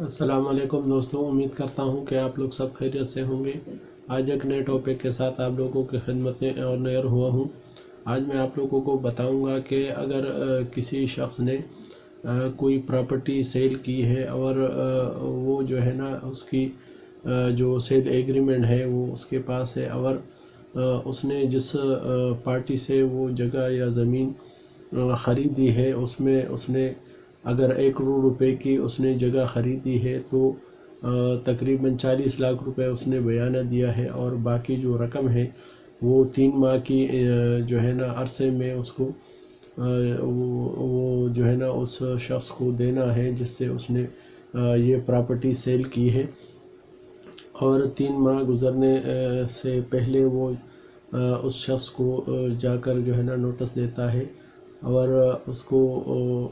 अस्सलाम वालेकुम दोस्तों, उम्मीद करता हूँ कि आप लोग सब खैरियत से होंगे। आज एक नए टॉपिक के साथ आप लोगों की खिदमत में और नयर हुआ हूँ। आज मैं आप लोगों को बताऊँगा कि अगर किसी शख्स ने कोई प्रॉपर्टी सेल की है और वो जो है ना उसकी जो सेल एग्रीमेंट है वो उसके पास है और उसने जिस पार्टी से वो जगह या ज़मीन ख़रीदी है उसमें उसने अगर 1 करोड़ रुपए की उसने जगह ख़रीदी है तो तकरीबन 40 लाख रुपए उसने बयाना दिया है और बाकी जो रकम है वो 3 माह की जो है ना अरसे में उसको वो जो है ना उस शख्स को देना है जिससे उसने ये प्रॉपर्टी सेल की है। और 3 माह गुज़रने से पहले वो उस शख्स को जाकर जो है ना नोटिस देता है और उसको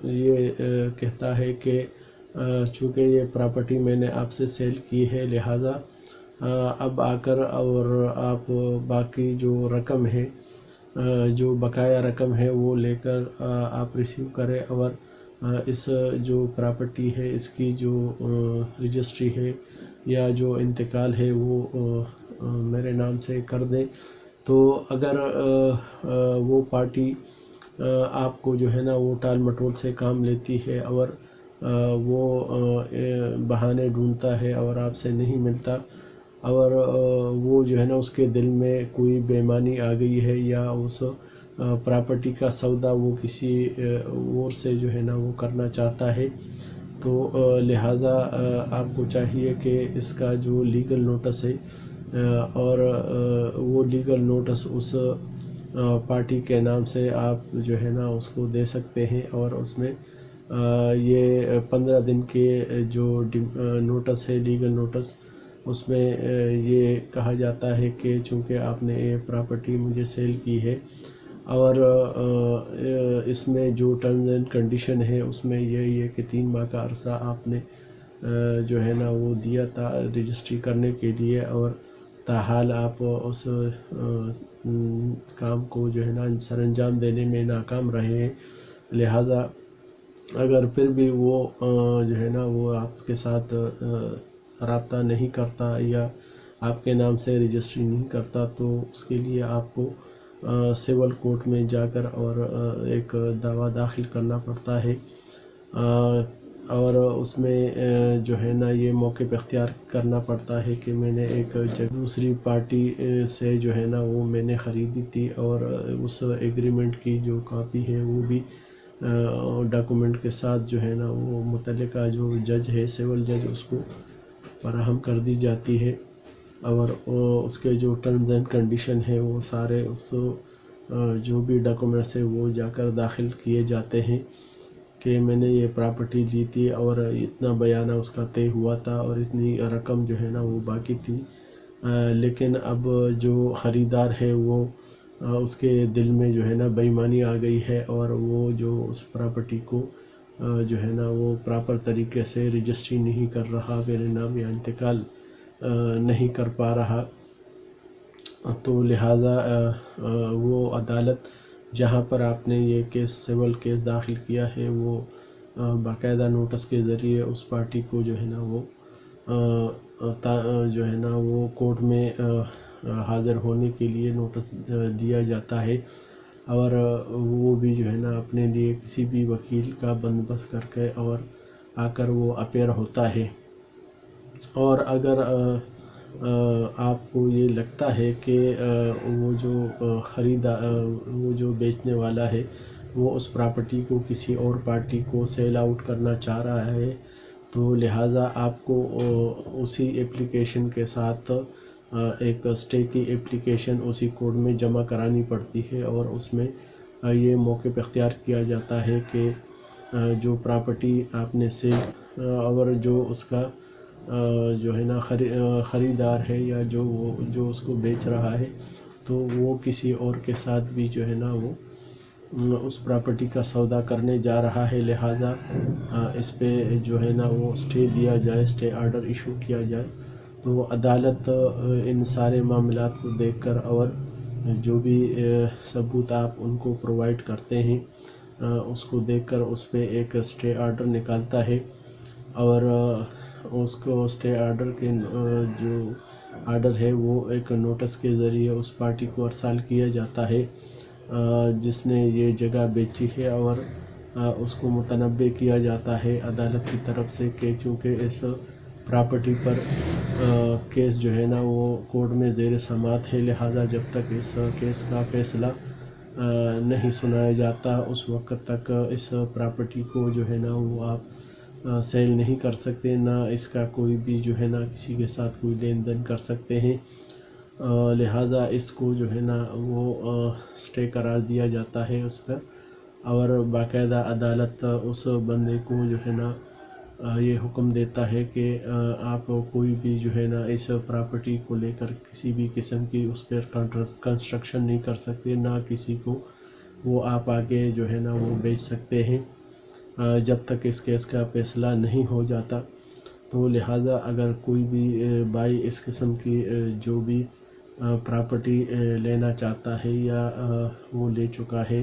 ये कहता है कि चूँकि ये प्रॉपर्टी मैंने आपसे सेल की है लिहाजा अब आकर और आप बाकी जो रकम है जो बकाया रकम है वो लेकर आप रिसीव करें और इस जो प्रॉपर्टी है इसकी जो रजिस्ट्री है या जो इंतकाल है वो मेरे नाम से कर दें। तो अगर वो पार्टी आपको जो है ना वो टाल मटोल से काम लेती है और वो बहाने ढूंढता है और आपसे नहीं मिलता और वो जो है ना उसके दिल में कोई बेईमानी आ गई है या उस प्रॉपर्टी का सौदा वो किसी और से जो है ना वो करना चाहता है तो लिहाजा आपको चाहिए कि इसका जो लीगल नोटिस है और वो लीगल नोटिस उस पार्टी के नाम से आप जो है ना उसको दे सकते हैं और उसमें ये 15 दिन के जो नोटिस है लीगल नोटिस उसमें ये कहा जाता है कि चूँकि आपने ये प्रॉपर्टी मुझे सेल की है और इसमें जो टर्म्स एंड कंडीशन है उसमें यही है कि 3 माह का अरसा आपने जो है ना वो दिया था रजिस्ट्री करने के लिए और ताहाल आप उस काम को जो है ना सरअंजाम देने में नाकाम रहे हैं। लिहाजा अगर फिर भी वो जो है ना वो आपके साथ रब्ता नहीं करता या आपके नाम से रजिस्ट्री नहीं करता तो उसके लिए आपको सिविल कोर्ट में जाकर और एक दावा दाखिल करना पड़ता है और उसमें जो है ना ये मौके पे इख्तियार करना पड़ता है कि मैंने एक दूसरी पार्टी से जो है ना वो मैंने ख़रीदी थी और उस एग्रीमेंट की जो कॉपी है वो भी डॉक्यूमेंट के साथ जो है ना वो मुतल्लिका जो जज है सिविल जज उसको फराहम कर दी जाती है और उसके जो टर्म्स एंड कंडीशन है वो सारे उस जो भी डॉक्यूमेंट्स है वो जाकर दाखिल किए जाते हैं कि मैंने ये प्रॉपर्टी ली थी और इतना बयाना उसका तय हुआ था और इतनी रकम जो है ना वो बाकी थी लेकिन अब जो ख़रीदार है वो उसके दिल में जो है ना बेईमानी आ गई है और वो जो उस प्रॉपर्टी को जो है ना वो प्रॉपर तरीके से रजिस्ट्री नहीं कर रहा, मेरे नाम या इंतकाल नहीं कर पा रहा। तो लिहाजा वो अदालत जहाँ पर आपने ये केस सिविल केस दाखिल किया है वो बाकायदा नोटिस के ज़रिए उस पार्टी को जो है ना वो जो है ना वो कोर्ट में हाज़िर होने के लिए नोटिस दिया जाता है और वो भी जो है ना अपने लिए किसी भी वकील का बंदोबस्त करके और आकर वो अपीयर होता है। और अगर आपको ये लगता है कि वो जो वो जो बेचने वाला है वो उस प्रॉपर्टी को किसी और पार्टी को सेल आउट करना चाह रहा है तो लिहाजा आपको उसी एप्लीकेशन के साथ एक स्टे की एप्लीकेशन उसी कोर्ट में जमा करानी पड़ती है और उसमें ये मौके पर इख्तियार किया जाता है कि जो प्रॉपर्टी आपने सेल और जो उसका जो है ना ख़रीदार है या जो उसको बेच रहा है तो वो किसी और के साथ भी जो है ना वो उस प्रॉपर्टी का सौदा करने जा रहा है। लिहाजा इस पे जो है ना वो स्टे दिया जाए, स्टे आर्डर इशू किया जाए। तो अदालत इन सारे मामलात को देखकर और जो भी सबूत आप उनको प्रोवाइड करते हैं उसको देखकर उस पे एक स्टे आर्डर निकालता है और اس کو اسٹے آرڈر کے جو آرڈر ہے وہ ایک نوٹس کے ذریعے اس پارٹی کو ارسال کیا جاتا ہے جس نے یہ جگہ بیچی ہے، اور اس کو متنبع کیا جاتا ہے عدالت کی طرف سے کہ چونکہ اس پراپرٹی پر کیس جو ہے نا وہ کورٹ میں زیر سماعت ہے، لہٰذا جب تک اس کیس کا فیصلہ نہیں سنایا جاتا اس وقت تک اس پراپرٹی کو جو ہے نا وہ آپ سیل نہیں کر سکتے، نہ اس کا کوئی بھی جو ہے نا کسی کے ساتھ کوئی لین دین کر سکتے ہیں، لہٰذا اس کو جو ہے نا وہ اسٹے قرار دیا جاتا ہے اس پر، اور باقاعدہ عدالت اس بندے کو جو ہے نا یہ حکم دیتا ہے کہ آپ کوئی بھی جو ہے نا اس پراپرٹی کو لے کر کسی بھی قسم کی اس پر کنسٹرکشن نہیں کر سکتے، نہ کسی کو وہ آپ آگے جو ہے نا وہ بیچ سکتے ہیں جب تک اس کیس کا فیصلہ نہیں ہو جاتا۔ تو لہٰذا اگر کوئی بھی بھائی اس قسم کی جو بھی پراپرٹی لینا چاہتا ہے یا وہ لے چکا ہے،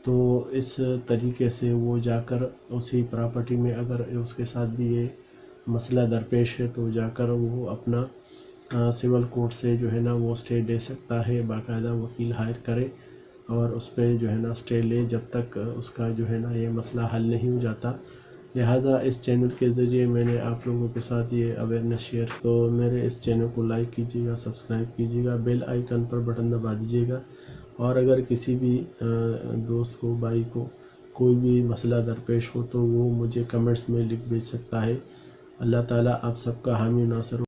تو اس طریقے سے وہ جا کر اسی پراپرٹی میں اگر اس کے ساتھ بھی یہ مسئلہ درپیش ہے تو جا کر وہ اپنا سول کورٹ سے جو ہے نا وہ اسٹے لے سکتا ہے، باقاعدہ وکیل ہائر کرے اور اس پہ جو ہے نا اسٹے لے جب تک اس کا جو ہے نا یہ مسئلہ حل نہیں ہو جاتا۔ لہٰذا اس چینل کے ذریعے میں نے آپ لوگوں کے ساتھ یہ اویئرنیس شیئر، تو میرے اس چینل کو لائک کیجیے گا، سبسکرائب کیجیے گا، بیل آئیکن پر بٹن دبا دیجیے گا، اور اگر کسی بھی دوست کو، بھائی کو کوئی بھی مسئلہ درپیش ہو تو وہ مجھے کمنٹس میں لکھ بھیج سکتا ہے۔ اللہ تعالیٰ آپ سب کا حامی و ناصر